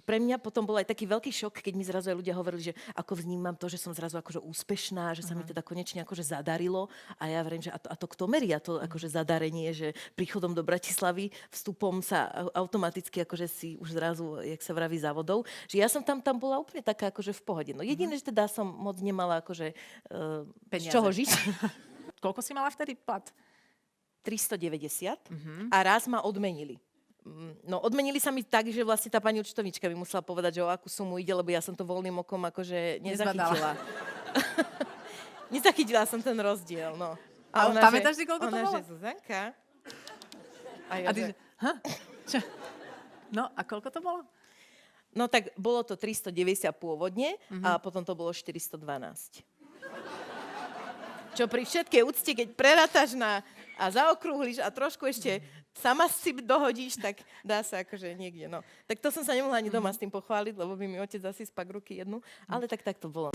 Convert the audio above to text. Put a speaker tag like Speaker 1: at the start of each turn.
Speaker 1: pre mňa potom bol aj taký veľký šok, keď mi zrazu aj ľudia hovorili, že ako vnímam to, že som zrazu akože úspešná, že sa mi teda konečne akože zadarilo. A ja verím, že a to kto meria to akože zadarenie, že príchodom do Bratislavy, vstupom sa automaticky akože si už zrazu, jak sa vraví, závodov. Že ja som tam bola úplne taká akože v pohode. No jediné, že teda som moc nemala akože z čoho žiť.
Speaker 2: Koľko si mala vtedy plat?
Speaker 1: 390 a raz ma odmenili. No, odmenili sa mi tak, že vlastne tá pani účtovníčka mi musela povedať, že o akú sumu ide, lebo ja som to voľným okom akože nezachytila. Nezachytila som ten rozdiel, no.
Speaker 2: A pamätáš si, koľko to bolo?
Speaker 1: Ona, že Zuzanka. A ja,
Speaker 2: A ty, že, Čo? No, a koľko to bolo?
Speaker 1: No tak bolo to 390 pôvodne a potom to bolo 412. Čo pri všetkej úcte, keď prerátaš a zaokrúhliš a trošku ešte sama si dohodíš, tak dá sa akože niekde, no. Tak to som sa nemohla ani doma s tým pochváliť, lebo by mi otec asi spak ruky jednu, ale tak to bolo.